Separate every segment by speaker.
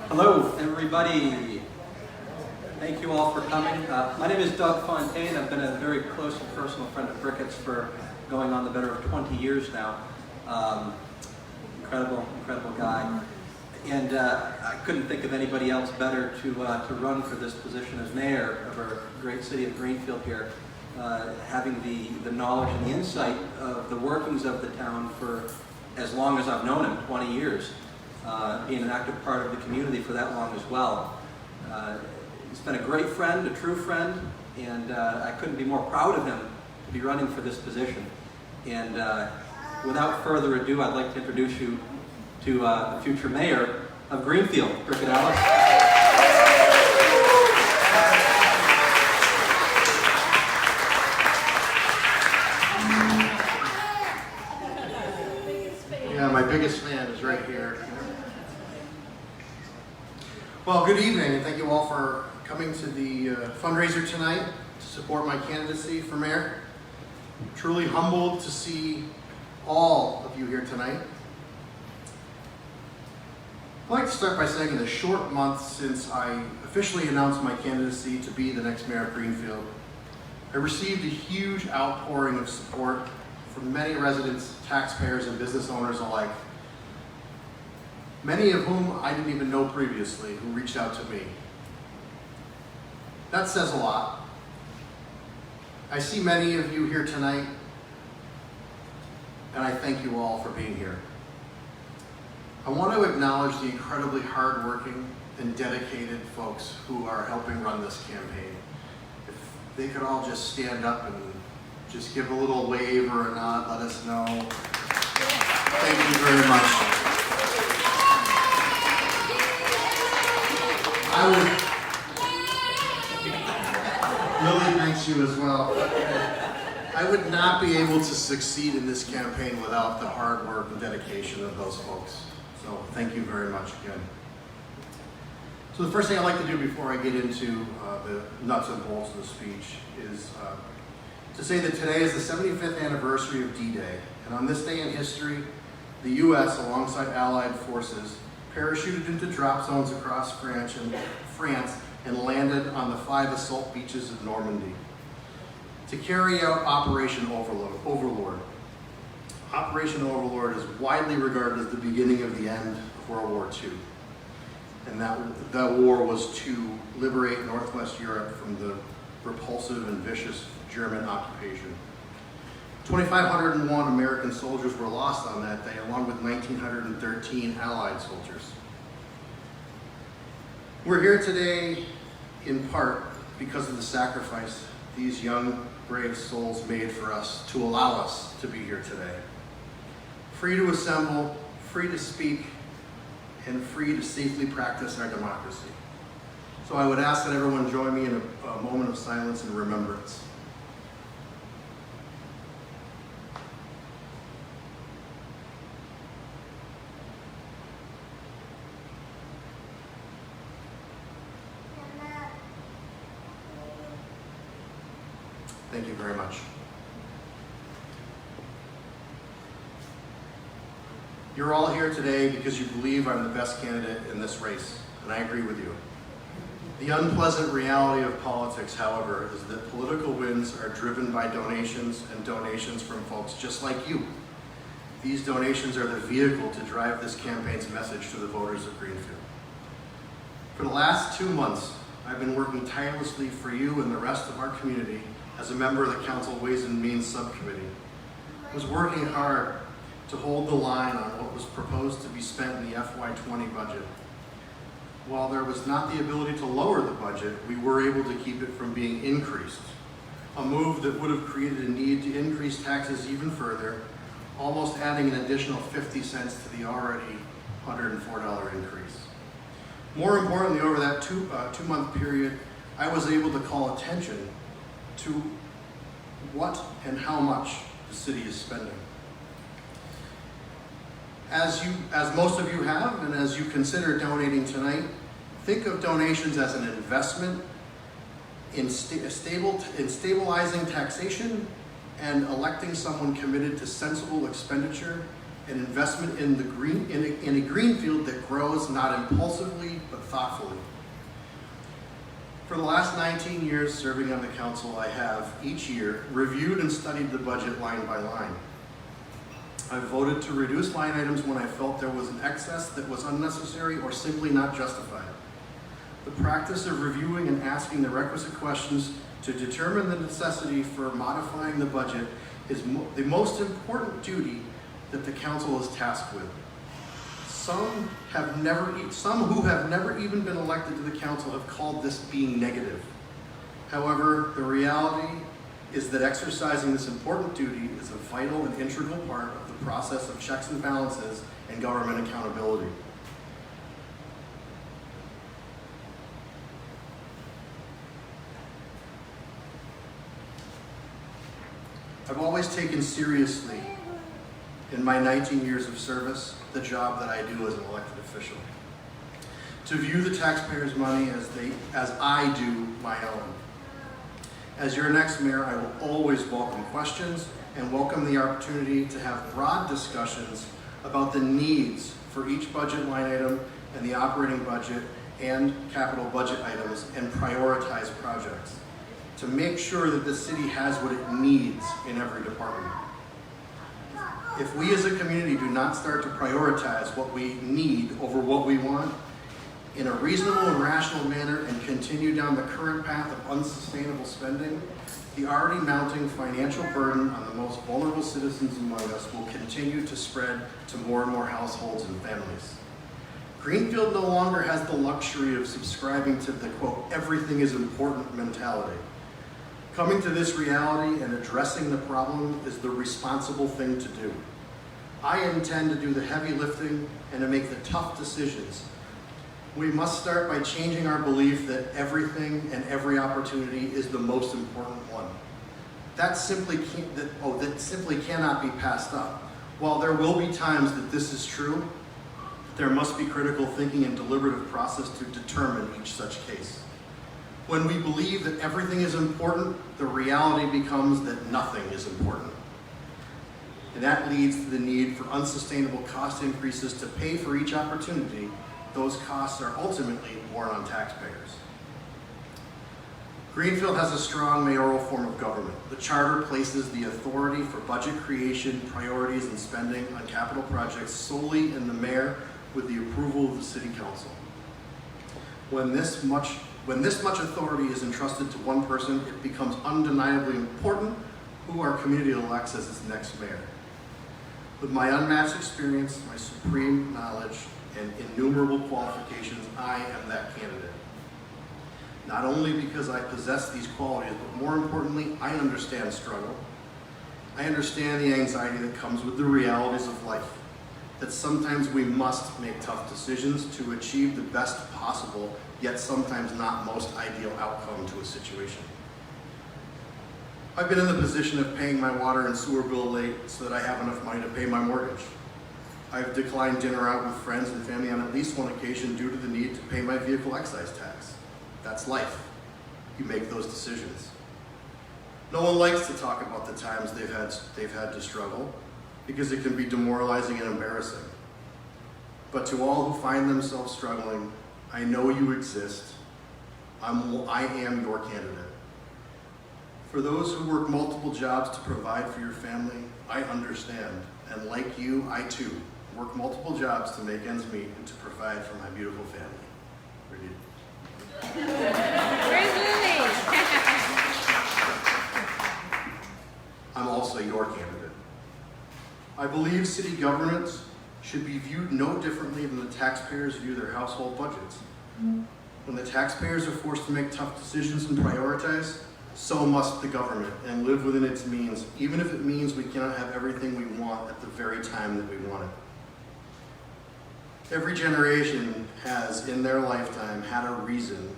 Speaker 1: Hello, everybody. Thank you all for coming. My name is Doug Fontaine. I've been a very close and personal friend of Bricket's for going on the better of 20 years now. Incredible guy. And I couldn't think of anybody else better to run for this position as mayor of our great city of Greenfield here, having the knowledge and the insight of the workings of the town for as long as I've known him, 20 years. Being an active part of the community for that long as well. He's been a great friend, a true friend, and I couldn't be more proud of him to be running for this position. And without further ado, I'd like to introduce you to the future mayor of Greenfield, Bricket, Allis.
Speaker 2: Yeah, my biggest fan is right here. Well, good evening, and thank you all for coming to the fundraiser tonight to support my candidacy for mayor. I'm truly humbled to see all of you here tonight. I'd like to start by saying in the short month since I officially announced my candidacy to be the next mayor of Greenfield, I received a huge outpouring of support from many residents, taxpayers, and business owners alike, many of whom I didn't even know previously, who reached out to me. That says a lot. I see many of you here tonight, and I thank you all for being here. I want to acknowledge the incredibly hardworking and dedicated folks who are helping run this campaign. If they could all just stand up and just give a little wave or a nod, let us know. Thank you very much. Lily thanks you as well. I would not be able to succeed in this campaign without the hard work and dedication of those folks. So thank you very much again. So the first thing I'd like to do before I get into the nuts and bolts of the speech is to say that today is the 75th anniversary of D-Day. And on this day in history, the U.S., alongside Allied forces, parachuted into drop zones across France and landed on the 5 assault beaches of Normandy to carry out Operation Overlord. Operation Overlord is widely regarded as the beginning of the end of World War II. And that war was to liberate Northwest Europe from the repulsive and vicious German occupation. 2,501 American soldiers were lost on that day, along with 1,913 Allied soldiers. We're here today in part because of the sacrifice these young, brave souls made for us to allow us to be here today. Free to assemble, free to speak, and free to safely practice our democracy. So I would ask that everyone join me in a moment of silence and remembrance. Thank you very much. You're all here today because you believe I'm the best candidate in this race, and I agree with you. The unpleasant reality of politics, however, is that political wins are driven by donations and donations from folks just like you. These donations are the vehicle to drive this campaign's message to the voters of Greenfield. For the last 2 months, I've been working tirelessly for you and the rest of our community as a member of the Council Ways and Means Subcommittee. I was working hard to hold the line on what was proposed to be spent in the FY20 budget. While there was not the ability to lower the budget, we were able to keep it from being increased, a move that would have created a need to increase taxes even further, almost adding an additional 50 cents to the already $104 increase. More importantly, over that two-month period, I was able to call attention to what and how much the city is spending. As most of you have, and as you consider donating tonight, think of donations as an investment in stabilizing taxation and electing someone committed to sensible expenditure an investment in a greenfield that grows not impulsively but thoughtfully. For the last 19 years serving on the council, I have each year reviewed and studied the budget line by line. I've voted to reduce line items when I felt there was an excess that was unnecessary or simply not justified. The practice of reviewing and asking the requisite questions to determine the necessity for modifying the budget is the most important duty that the council is tasked with. Some who have never even been elected to the council have called this being negative. However, the reality is that exercising this important duty is a vital and integral part of the process of checks and balances and government accountability. I've always taken seriously, in my 19 years of service, the job that I do as an elected official. To view the taxpayers' money as I do my own. As your next mayor, I will always welcome questions and welcome the opportunity to have broad discussions about the needs for each budget line item and the operating budget and capital budget items and prioritize projects to make sure that the city has what it needs in every department. If we as a community do not start to prioritize what we need over what we want in a reasonable and rational manner and continue down the current path of unsustainable spending, the already mounting financial burden on the most vulnerable citizens among us will continue to spread to more and more households and families. Greenfield no longer has the luxury of subscribing to the, quote, everything is important mentality. Coming to this reality and addressing the problem is the responsible thing to do. I intend to do the heavy lifting and to make the tough decisions. We must start by changing our belief that everything and every opportunity is the most important one. That simply cannot be passed up. While there will be times that this is true, there must be critical thinking and deliberative process to determine each such case. When we believe that everything is important, the reality becomes that nothing is important. And that leads to the need for unsustainable cost increases to pay for each opportunity. Those costs are ultimately borne on taxpayers. Greenfield has a strong mayoral form of government. The charter places the authority for budget creation, priorities, and spending on capital projects solely in the mayor with the approval of the city council. When this much authority is entrusted to one person, it becomes undeniably important who our community elects as its next mayor. With my unmatched experience, my supreme knowledge, and innumerable qualifications, I am that candidate. Not only because I possess these qualities, but more importantly, I understand struggle. I understand the anxiety that comes with the realities of life, that sometimes we must make tough decisions to achieve the best possible, yet sometimes not most ideal outcome to a situation. I've been in the position of paying my water and sewer bill late so that I have enough money to pay my mortgage. I've declined dinner out with friends and family on at least one occasion due to the need to pay my vehicle excise tax. That's life. You make those decisions. No one likes to talk about the times they've had to struggle because it can be demoralizing and embarrassing. But to all who find themselves struggling, I know you exist. I am your candidate. For those who work multiple jobs to provide for your family, I understand. And like you, I too work multiple jobs to make ends meet and to provide for my beautiful family.
Speaker 3: Where's Lily?
Speaker 2: I'm also your candidate. I believe city governance should be viewed no differently than the taxpayers view their household budgets. When the taxpayers are forced to make tough decisions and prioritize, so must the government, and live within its means, even if it means we cannot have everything we want at the very time that we want it. Every generation has, in their lifetime, had a reason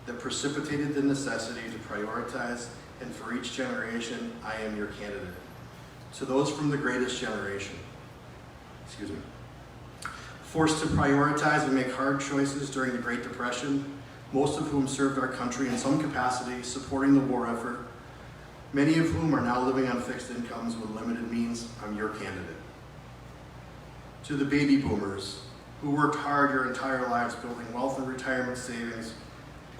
Speaker 2: that precipitated the necessity to prioritize, and for each generation, I am your candidate. To those from the greatest generation, forced to prioritize and make hard choices during the Great Depression, most of whom served our country in some capacity, supporting the war effort, many of whom are now living on fixed incomes with limited means, I'm your candidate. To the baby boomers who worked hard your entire lives building wealth and retirement savings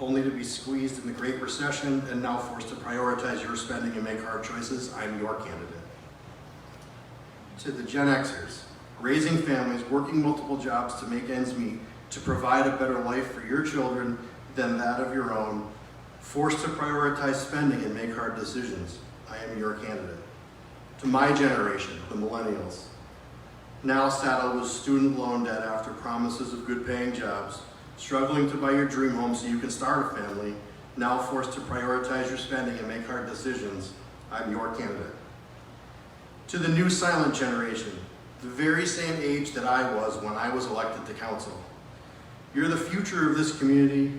Speaker 2: only to be squeezed in the Great Recession and now forced to prioritize your spending and make hard choices, I'm your candidate. To the Gen Xers, raising families, working multiple jobs to make ends meet, to provide a better life for your children than that of your own, forced to prioritize spending and make hard decisions, I am your candidate. To my generation, the millennials, now saddled with student loan debt after promises of good paying jobs, struggling to buy your dream home so you can start a family, now forced to prioritize your spending and make hard decisions, I'm your candidate. To the new silent generation, the very same age that I was when I was elected to council. You're the future of this community.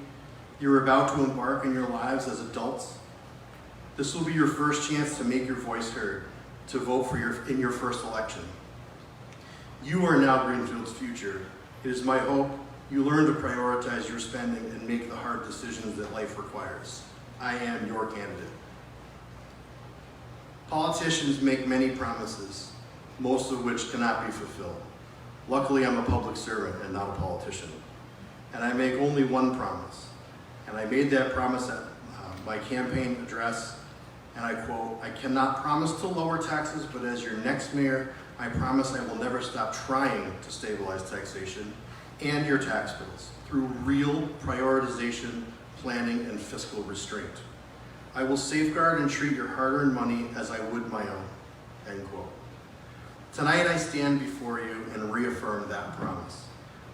Speaker 2: You're about to embark on your lives as adults. This will be your first chance to make your voice heard, to vote for in your first election. You are now Greenfield's future. It is my hope you learn to prioritize your spending and make the hard decisions that life requires. I am your candidate. Politicians make many promises, most of which cannot be fulfilled. Luckily, I'm a public servant and not a politician. And I make only one promise. And I made that promise at my campaign address, and I quote, I cannot promise to lower taxes, but as your next mayor, I promise I will never stop trying to stabilize taxation and your tax bills through real prioritization, planning, and fiscal restraint. I will safeguard and treat your hard-earned money as I would my own, end quote. Tonight I stand before you and reaffirm that promise.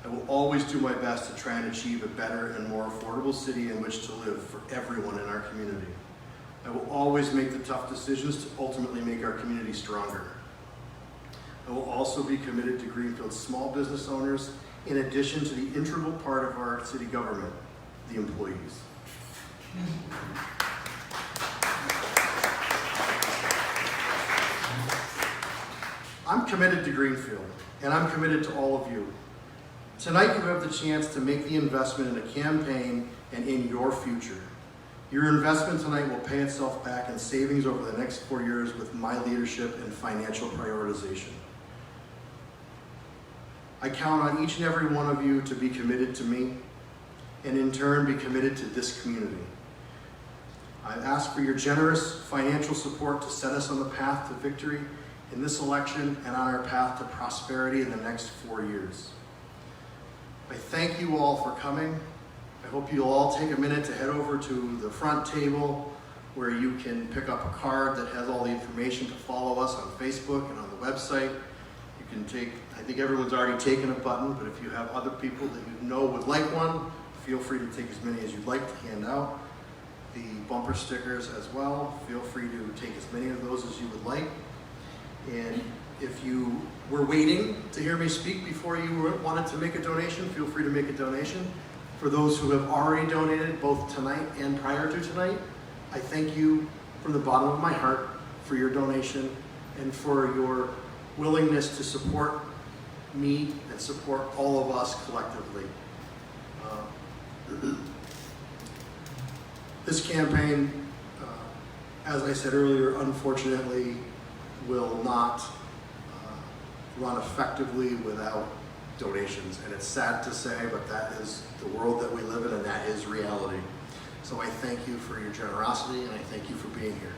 Speaker 2: I will always do my best to try and achieve a better and more affordable city in which to live for everyone in our community. I will always make the tough decisions to ultimately make our community stronger. I will also be committed to Greenfield's small business owners, in addition to the integral part of our city government, the employees. I'm committed to Greenfield, and I'm committed to all of you. Tonight you have the chance to make the investment in a campaign and in your future. Your investment tonight will pay itself back in savings over the next 4 years with my leadership and financial prioritization. I count on each and every one of you to be committed to me, and in turn be committed to this community. I ask for your generous financial support to set us on the path to victory in this election and on our path to prosperity in the next 4 years. I thank you all for coming. I hope you'll all take a minute to head over to the front table where you can pick up a card that has all the information to follow us on Facebook and on the website. You can take, I think everyone's already taken a button, but if you have other people that you know would like one, feel free to take as many as you'd like to hand out. The bumper stickers as well, feel free to take as many of those as you would like. And if you were waiting to hear me speak before you wanted to make a donation, feel free to make a donation. For those who have already donated, both tonight and prior to tonight, I thank you from the bottom of my heart for your donation and for your willingness to support me and support all of us collectively. This campaign, as I said earlier, unfortunately will not run effectively without donations. And it's sad to say, but that is the world that we live in and that is reality. So I thank you for your generosity and I thank you for being here.